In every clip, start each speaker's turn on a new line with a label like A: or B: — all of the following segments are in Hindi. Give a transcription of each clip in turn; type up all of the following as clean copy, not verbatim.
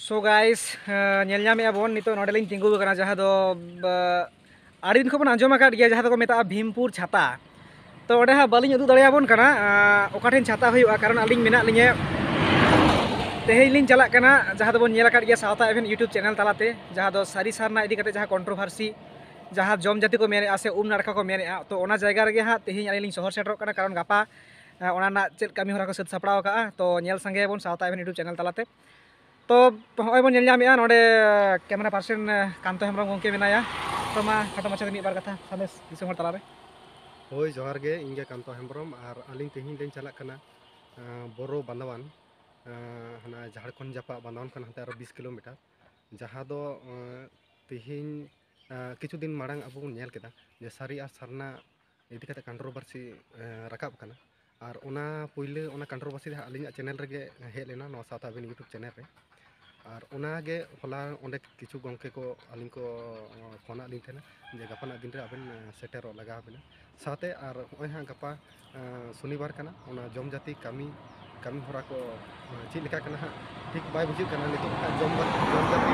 A: सो गाइस नेलनामे बोन नितो नोडेलिंग तिंगु कना जहाँ दो आड़ी दिन खबन आंजम आकाद गया जहाँ दो मेता भीमपुर छाता तो ओडे हा बालिंग उदु दड़ियाबोन कना ओकाठेन छाता हुयुआ कारण आलिंग मेना लिंगे तेहेज लिंग चलाक कना जहाँ दो बोन नेल आकाद गया सावता एवेन यूट्यूब चैनल तालाते जहाँ दो सारी सारना इदी कते जहाँ कंट्रोवर्सी जहाँ जम जाति को मेने से नाड़का को मेने तो ओना जायगा रेगे हा तेहेज आलिंग शहर सेटरोक कना कारण गापा ओना ना चेद कामी होरा को सद सापड़ाव का तो नेल संगे बोन सावता एवेन यूट्यूब चैनल तालाते तो हमें बन नेलनामेआ नोडे कैमरा पार्सन कांतो हेम्ब्रम गोंके मेनाया तो मा खाटो माछा मिद बार कथा सामेस दिसोम हर तालारे
B: होय जोहार गे इंगे कांतो हेम्ब्रम और आलिंग तेहिं लें चलाक कना बोरो बांधावान हना झारखंड जापा बांधावान खन हते 20 किलोमीटर जहाँ दो तेहिं किछु दिन मांग अब नेल केदा जे सारी और सारना इदी कते कंट्रोवर्सी रकाब कना और ओना पहिले ओना कंट्रोवर्सी आलिंग चैनल रेगे हेज लेना नो सावता एवेन यूट्यूब चैनल रे और ओनागे होला ओंडे किछु गंके को आलिंग को फोन आलिंग थेना जे गापाना दिन रे आबेन सेटेरो लगा बेना साथे और ओय हा गापा शनिवार कना ओना जम जाति कामी होरा को चि लेका कना हा ठीक बाय बुझिक कना नितो जम जाति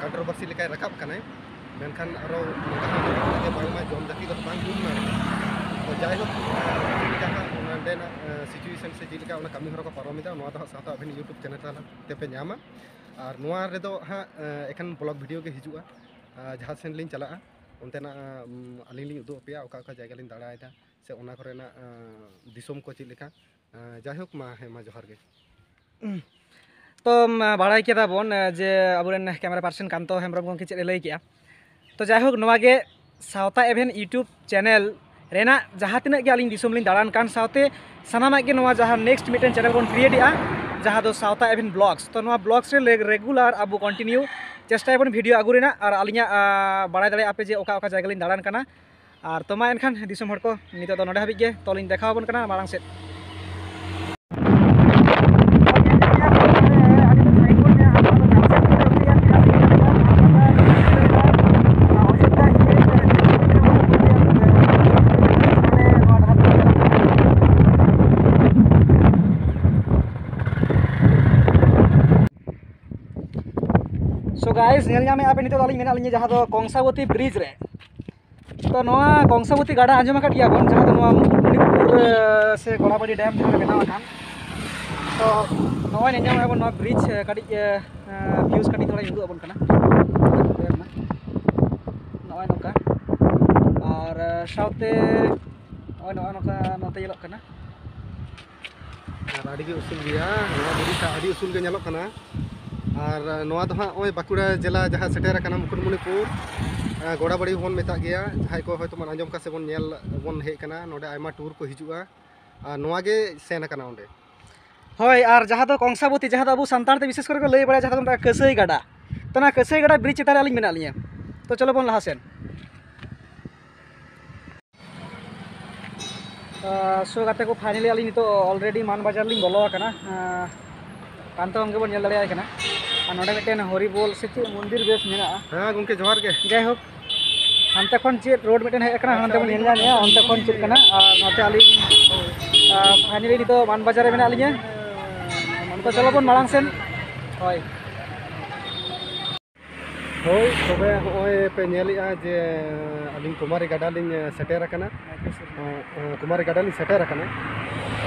B: कंट्रोवर्सी लेका रकाब कना मेनखान आरो नोंगा बायमा जम जाति दो बांग गुम तो जाय हो जहाँ ओना सिचुएशन से चिलिका ओना कामी होरा को पारोमिदा नोआ दो सावता एवेन यूट्यूब चैनल ताला तेपे ᱧᱟᱢᱟ और नोआ रेदो हाँ एखन ब्लॉग वीडियो के हिजुआ जहाँ सेन लिंग चला उनतेना आलिंग लिंग उदु अपेया ओका ओका जायगा लिंग दाड़ायदा से ओना करेना दिसोम को चिलिका जायहोक मा हे मा जोहार गे
A: तो बाड़ाय केदा बोन जे अबुरेन कैमरा पार्सन कांतो हेम्ब्रम गोंके चेद लई केया तो जायहोक नोवागे सावता एवेन यूट्यूब चैनल रेना जहाँ तिना गे आलिंग दिसोम लिंग दाड़ान कान सावते सानामाग गे नोवा जहाँ नेक्स्ट मिटेन चैनल बोन क्रिएटिया जहाँ दो सावता एवेन ब्लॉग्स तो नोवा ब्लॉग्स रे रेगुलर अब कंटिन्यू चेष्टा बन वीडियो आगुरेना और आलिंगा बाड़ाय दाड़े आपे जे ओका ओका जायगा लिंग दाड़ान काना और तो मा एनखान दिसोम हर को नितो दो नोडे हाबिज गे तो लिंग देखावबन काना मारांग सेद सो गाइस नेलनामे आपे नितो आलिंग मेना लिंगे जहाँ दो कंसावती ब्रिज रे तो नोआ कंसावती गाड़ा आंजम आकाद गया बोन जहाँ दो नोआ मुकुटमणिपुर से गोड़ाबाड़ी डैम जहाँ बेनाव आकान तो नोआ नेलनामे बोन नोआ ब्रिज काटी व्यूज काटी थोड़ा उदुग आबोन काना नोआ नोका और साउते नोआ नोका नोते येलोग काना
B: और आड़ी गे उसूल गया नोआ बुरी सा आड़ी उसूल गे नेलोग काना और नोआ दो हाँ ओय बाकुड़ा जिला जहाँ सेटेर काना मुकुटमणिपुर गोड़ाबाड़ी बोन मेता गया जहाँ को होयतो मन आंजम का से बोन नेल बोन हेज काना नोडे आयमा टूर को हिजुआ और नोआ गे सेन काना ओंडे
A: होय और जहाँ दो कंसावती जहाँ दो अबु सांतार ते विशेष करके लई बड़ा जहाँ दो कसई गाड़ा तो ना कसई गाड़ा ब्रिज चेतान आलिंग मेना लिया तो चलो बोन लहा सेन सो गाते को फाइनली आलिंग नितो ऑलरेडी मान बाजार लिंग बोलो काना कांतो हमगे बोन नेल दाड़ियाय काना और नोडे मिटेन हरिबोल से चे मंदिर बेस मेना
B: हाँ गोंके जोहार गे
A: जायहोक हानते खन चे रोड मिटेन हेज काना हानते बोन नेल जाने ओनते खन चे काना और नोते आलिंग फाइनली नितो मान बाजार रे मेना लिंगे तो चलो बोन माड़ांग सेन होय
B: होय तबे होय पे नेलिया जे आलिंग कुमारी गाड़ा लिंग सेटेर काना कुमारी गाड़ा लिंग सेटेर काना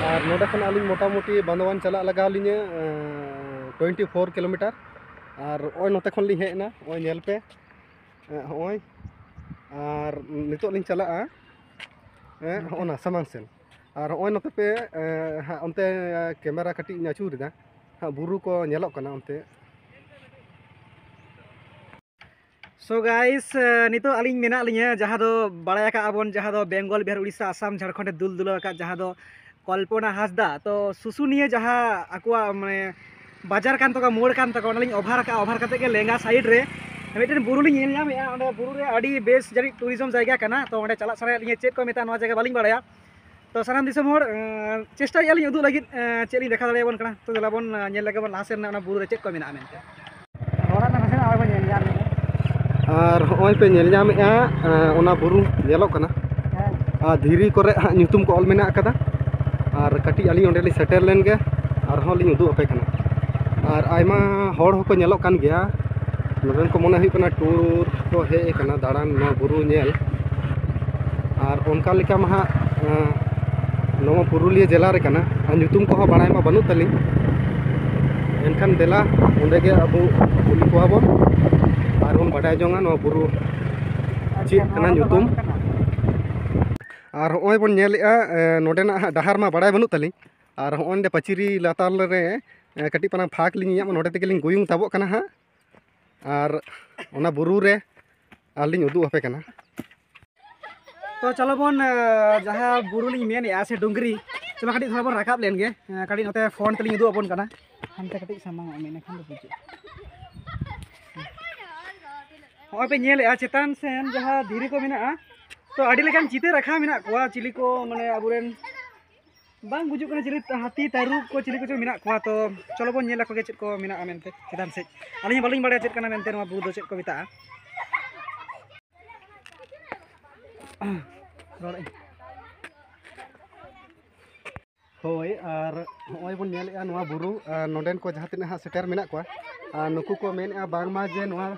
B: और नोडे खन आलिंग मोटामुटी बांधवान चला लगा लिंगे 24 किलोमीटर और ओय नोते खन लिंग हेजना ओय नेल पे होय और नितो लिंग चला ओना सामांग सेन और ओय नोते पे ओनते कैमरा कटी नाचुरदा हाँ बुरु को नेलोग काना ओनते
A: सो गाइस नितो आलिंग मेना लिंगे जहाँ दो बाड़ाय का आबोन जहाँ दो बेंगल बिहार उड़ीसा आसाम झारखंड दुल दुलो का जहाँ दो कल्पना हासदा तो सुसुनिया जहाँ आकुआ माने बाजार कान तका मोड़ कान तका ओना लिंग ओभार कते के लेंगा साइड रे मिटेन बुरु लिंग नेल ᱧᱟᱢᱮᱜᱼᱟ ओंडे बुरु रे आडी बेस जानी टूरिज्म जायगा काना तो ओंडे चला सारे लिंगे चेद को मेता नोआ जायगा बालिंग बाड़ाया तो सानाम दिसोम हर चेष्टा यालिंग उदु लागिद चेद लिंग देखा दाड़ेयाबोन काना तो जला बोन नेल लगे बोन लासेन ओना बुरु रे चेद को मेना मेनते ओरा ना नासेन आवे बोन नेल ᱧᱟᱢ
B: और ओय पे नेल ᱧᱟᱢᱮᱜᱼᱟ ओना बुरु नेलोग काना धीरी करे ᱧᱩᱛᱩᱢ को ऑल मेना कदा और कटी आलिंग ओंडे लिंग सेटेर लेन गे और हों लिंग उदु अपे काना और आयमा हर होको नेलोक कान गया नोडेन को मने हुई कना टूर को हे कना दाड़ान नो बुरु नेल और उनका लेका मा नवा पुरुलिया जिला रे कना ᱧᱩᱛᱩᱢ को बाड़ाय मा बनू तली एनखान देला उंडे गे अब कुली को बन और उन बाड़ाय जोंगा नो बुरु ची कना ᱧᱩᱛᱩᱢ और होय बन नेलेआ नोडेना डहार मा बाड़ाय बनू तली और होंडे पचिरी लाताल रे कटी पना फाक लिंग नोडे तेगे लिंग गुयुंग ताबो कना हा और ओना बुरु रे आलिंग उदु अपे कना।
A: तो चलो बन जहाँ बुरु लिंग मेन या से डुंगरी चलो कटी थोड़ा बन राकाब लेन गे कटी नोते फोन तलिंग उदु अपन कना हमते कटी सामांग मेने खान दो बुझे होय पे नेल या चेतान सेन जहाँ धीरी को मेना तो आडी लेकान चिते रखा मेना कोआ चिली को माने अबुरेन बांग बुजुक कना चिली हाथी तारुब को चिली को मेना कोआ तो चलो बन नेला को गे चेत को मेना मेनते चेतान से आलिं बालिंग बाड़े चेत कना मेनते नवा बुरु दो चेत को मेता
B: होय और होय बन नेलेआ नवा बुरु नोडेन को जहाँ तिना सेटर मेना को नुकु को मेनआ बांगमा जे नवा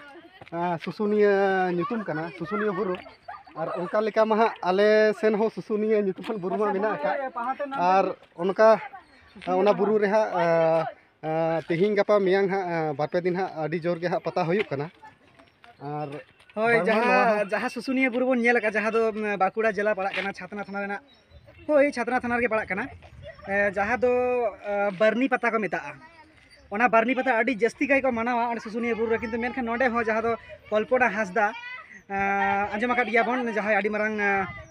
B: सुसुनिया ᱧᱩᱛᱩᱢ कना सुसुनिया बुरु और उनका लेका मा आले सेन हो सुसुनिया ᱧᱩᱛᱩᱢ बुरु मा मेना का और उनका ओना बुरु रे हा तेहिं गपा मियांग हा बारपे दिन हा आडी जोर गे हा पता हुयुक कना और
A: होय जहाँ सुसुनिया बुरु बन नेल का जहाँ दो बाकुड़ा जिला पड़ा कना छातना थाना रेना होय छातना थाना रे पड़ा कना जहाँ दो बरनी पता को मेता ओना बरनी पता आडी जस्ती काय को मानावा और सुसुनिया बुरु रे किंतु मेनखान नोडे हो जहाँ दो कल्पना हासदा आंजम आकाद गया बन जहाँ आडी मारांग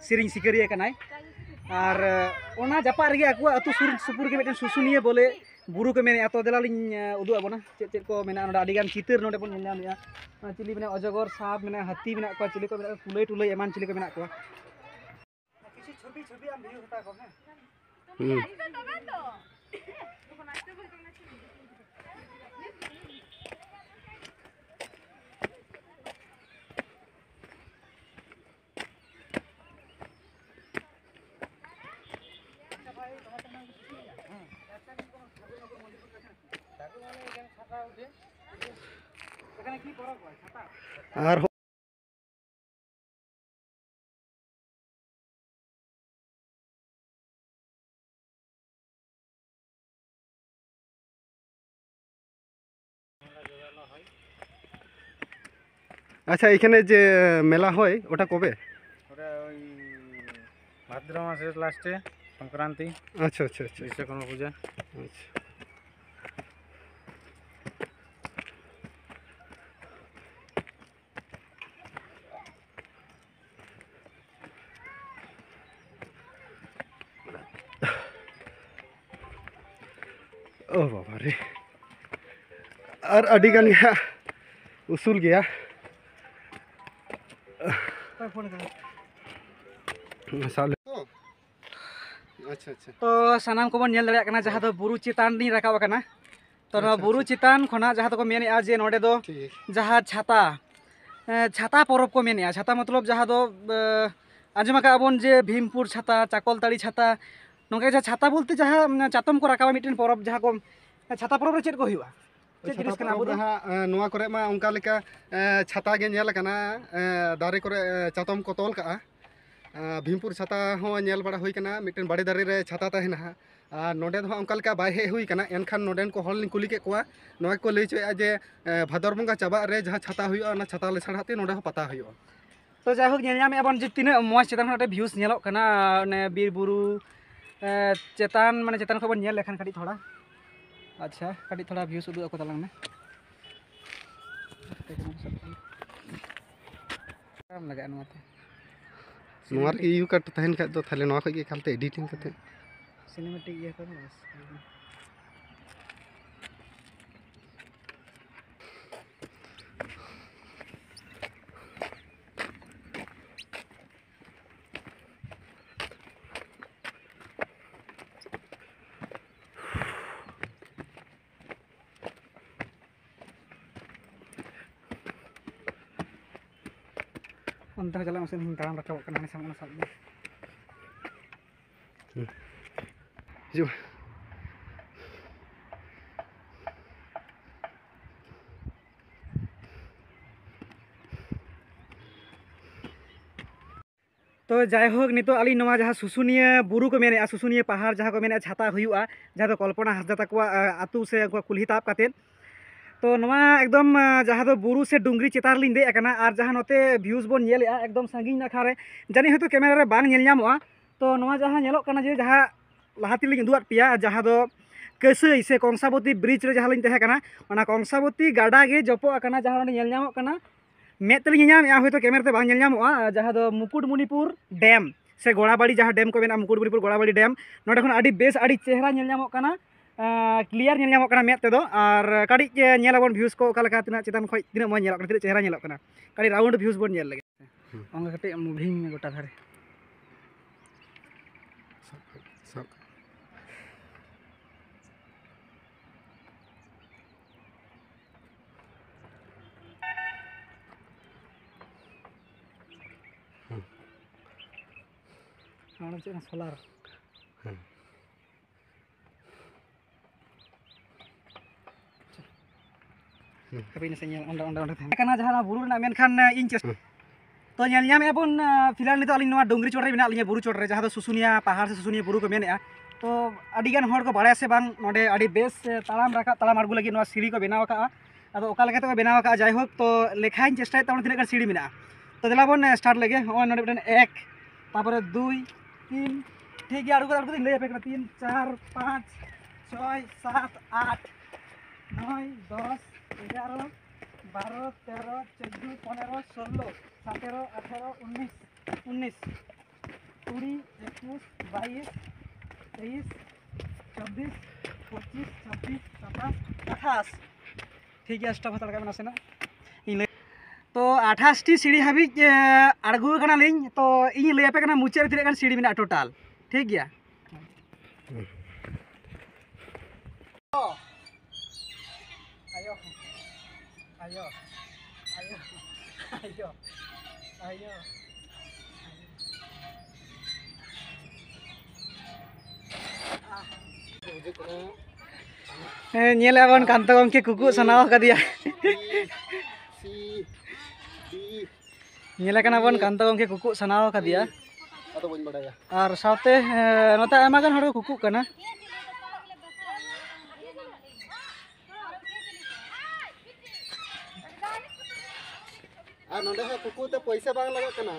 A: सिरिंग सिकरिया कनाय और ओना जापा रे आकु अतु सुर सुपुर के मिटन सुसुनिया बोले बुरु को मेने तो देला लिंग उदु आबोना चेत चेत को मेना नोडा आडी गान चितर नोडे बन नेला मेया चिली मेना अजगर साप मेना हाथी मेना को चिली को मेना कुलई टुलई एमान चिली को मेना को किसी छवि छवि आम भिउ हता को है
B: और अच्छा এখানে যে মেলা হয় ওটা কবে
C: ওটা ওই ভাদ্র মাসের লাস্টে সংক্রান্তি
B: আচ্ছা আচ্ছা আচ্ছা
C: বিশ্বকর্মা পূজা
B: আচ্ছা ओ बाबा रे और अडी गान गया उसूल गया साल अच्छा अच्छा
A: तो सानाम को बन नेल दड़िया कना जहाँ दो बुरु चितान नी राकाब कना तो ना बुरु चितान खना जहाँ तो को मेनेआ जे नोडे दो जहाँ छाता छाता परब को मेनेआ छाता मतलब जहाँ दो आंजम का बन जे भीमपुर छाता चाकलताड़ी छाता नोके जहाँ छाता बोलते जहाँ चातम को राकाबा मिटन परब जहाँ को छाता परब रे चेत को हुआ चेत जिनिस कना बुरु
B: नोआ करे मा उनका लेका छाता गे नेल कना दारे करे चातम को तोल का भीमपुर छाता हो नेल बड़ा हुई कना मिटन बड़े दारे रे छाता तहना और नोडे दो उनका लेका बाय हे हुई कना एनखान नोडेन को हॉल लिंग कुली के कोआ नोआ को लई चोया जे भादर बंगा चाबा रे जहाँ छाता हुई ना छाता ले छाड़ाते नोडे हो पता हुई
A: तो जाहोक नेलयामे अपन जे तीना मॉज चेतान हटे व्यूज नेलोक कना ने बीर बुरु चेतान माने चेतान को बन नेल लेखान कटी थोड़ा अच्छा कटी थोड़ा व्यूज उदु को तलांग में काम लगा नोते
B: नोआ रे यू कट तहन का तो थाले नोआ के खालते एडिटिंग करते
A: सिनेमैटिक ये करो बस अंतर jalan mesin hintaran rakab kena ni sama sama
B: जो
A: तो जायहोक नितो अली नवा जहाँ सुसुनिया बुरु को मेने सुसुनिया पहाड़ जहाँ को मेने छाता हुआ जहाँ तो कल्पना हासदा तक आतु से कुल्ही ताप काते तो नवा एकदम जहाँ तो बुरु से डुंगरी चेतार लिंदे अकना और जहाँ नोते व्यूज बोन नेलेआ एकदम संगीन नाखा रे जानी हयतो कैमरा रे बांग नेल ᱧᱟᱢᱚᱜᱼᱟ तो नवा जहाँ नेलोग कना जे जहाँ लाहाती लिंग उदुआद पिया जहाँ दो कसई से कंसाबती ब्रिज रे जहाँ लिंग तहे कना ओना कंसाबती गाडा गे जपो अकना जहाँ ओंडे नेल ᱧᱟᱢᱚᱜ कना मेद तेलिंग ᱧᱟᱢᱮᱜᱼᱟ हयतो कैमरा ते बांग नेल ᱧᱟᱢᱚᱜᱼᱟ जहाँ दो मुकुटमणिपुर डैम से गोड़ाबाड़ी जहाँ डैम को मेना मुकुटमणिपुर गोड़ाबाड़ी डैम नोडे खन आडी बेस आडी चेहरा नेल ᱧᱟᱢᱚᱜ कना क्लियर नेल ᱧᱟᱢᱚᱜ कना मेद तेदो और काड़ी नेलाबोन व्यूज को ओका लेका तिना चितान खय तिना मज नेलᱚᱜ कना तिना चेहरा नेलᱚᱜ कना काड़ी राउंड व्यूज बोन नेल लगे ओंगा कटे मुभिंग गोटा धारे सोलार जहाँ बुरु मेनखान इन तो बोन फिलहाल नितो अलिंग डोंगरी चोट रे मेना लिया बुरु चोट रे जहाँ सुसुनिया पहाड़ से सुसुनिया बुरु को मेनेआ तो अडिगान हर को बाड़ाय से बांग नोडे अडी बेस तालाम राका तालाम आड़गु लगी सीढ़ी को बनाव का अदो ओका लेका तो बनाव का जायहोक तो लेखाइन चेष्टा तब तीन सीढ़ी मेना तो देला बोन स्टार्ट लगे नोडे मिटन 1 तारपरे 2 3 ठीक है आड़गु आड़गु लय पे 3 4 5 6 7 8 9 10 11 12 13 14 15 16 17 18 19 19 20 21 22 23 24 25 26 27 28 ठीक है स्टॉप हतड़ का सेना तो 28 टी सीढ़ी हाबी आड़गु कना लिंग तो इन लय पे कना मुचे रे तिना सीढ़ी मेना टोटल ठीक गया आयो आयो आयो आयो आयो नेलाबन कांता गमके कुकु सनाव कदिया नेला कना बन कांता गमके कुकु सनाव कदिया और साथे नोते आयमा गान हड़ कुकु कना
B: और नोडे हा कुकु ते पैसा बांग लगा कना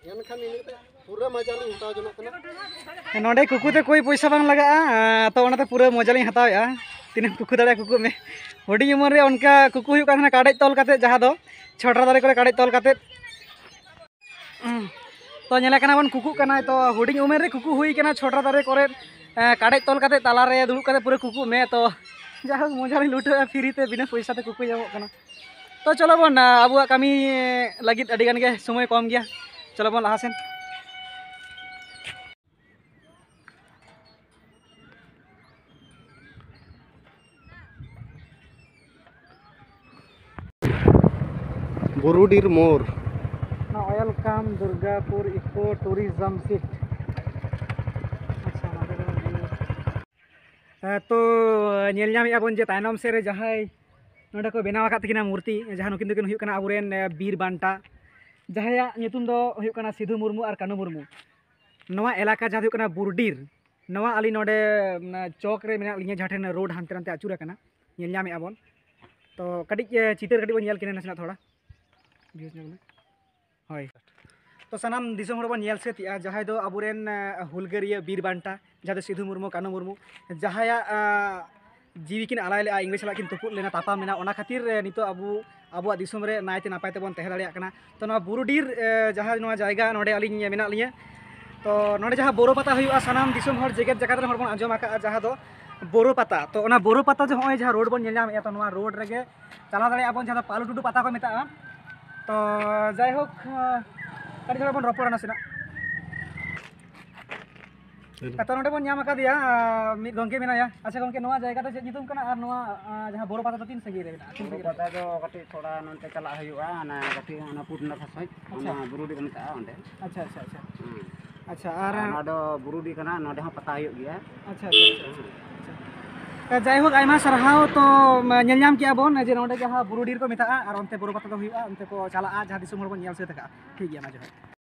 B: एनखान इनते पूरा मजा लिंग हताव जनो कना
A: नोडे कुकु ते कोई पैसा बांग लगा तो ओनाते पूरा मजा लिंग हतावेआ तीन कुकु दाड़ा कुकु में हुडी उमर रे उनका कुकु हुयु काना काडेज तोल काते जहाँ दो छोटरा दारे करे काडेज तोल काते तो नेला कना बन कुकु कना तो हुडी उमर रे कुकु हुई कना छोटरा दारे करे काडेज तोल काते ताला रे दुड़ुब काते पूरा कुकु में तो जहाँ मजा लिंग लुटा फ्री ते बिना पैसा ते कुकु जामो कना तो चलो बन अब कमी लगित अडिगान के समय कम गया चलो बन लहासेन
B: बुरुडीर मोर
A: वेलकम दुर्गापुर इको टूरिज्म सीट अच्छा तो नेल ᱧᱟᱢᱮᱜᱼᱟ ᱵᱚᱱ जे तायनम से रे जहाँ नोडे को बनाव आकात तकिना मूर्ति जहाँ नुकिन दोकिन हुयुग कना आबुरेन बीर बांटा जहाया ᱧᱩᱛᱩᱢ ᱫᱚ हुयुग कना सिधु मुर्मू और कानू मुर्मू नवा एलाका जहाँ हुयुग कना बुरुडीर नवा अली नोडे चौक रे मेना लिया जहाँ ठेन रोड हानते नानते आचुर कना नेल ᱧᱟᱢᱮᱜᱼᱟ ᱵᱚᱱ तो कटिज चितर कटिज बन नेल किने नसेना थोड़ा व्यूज नेल हय तो सानाम दिसम हड़ बन नेल सेतिया जहाँ दो आबुरेन हुलगरिया बीर बांटा जहाँ दो सिधु मुर्मू कानू मुर्मू जहाया जीवी किन आलाय ले इंग्लिश साला किन तुपुद लेना तापा मेना ओना खातिर नितो आबुआ दिसम रे नायते नापाय तेबन तहे दाड़िया कना तो नवा बुरुडीर जहाँ नवा जायगा नोडे अलिंग मेना लिया तो नोडे जहाँ बोरो पाता हुयुआ सानाम दिसम हर जेकेट जगत रे हर बन आंजम आका जहाँ दो बोरो पाता तो ओना बोरो पाता जो होय जहाँ रोड बन नेल ᱧᱟᱢᱮᱜᱼᱟ तो नवा रोड रेगे चला दाड़िया बन जहाँ पालू टुडू पाता को मेता तो जाय होक कड़ी थोड़ा बन रपड़ा नासेना तो नोडे बन ᱧᱟᱢ आकादिया मिद गंके मेनाया अच्छा गंके नवा जायगा तो चेक ᱧᱩᱛᱩᱢ कना और नवा जहाँ बोरो पाता तो तीन संगी रे मेना
C: बोरो पाता दो कटी थोड़ा नोते चला हुयुआ ना कटी ना पुरना खसय ना बुरुडी को मेता ओंडे
A: अच्छा अच्छा अच्छा अच्छा और
C: नोडो बुरुडी कना नोडे हो पता हुयुग गया
A: अच्छा अच्छा जाय होक आयमा सरहाव तो नेल ᱧᱟᱢ किया बोन जे नोडे जहाँ बुरुडीर को मेता और ओनते बोरो पाता तो हुयुआ ओनते को चला जहाँ दिसम हड़ बन नेल से तका ठीक गया ना जो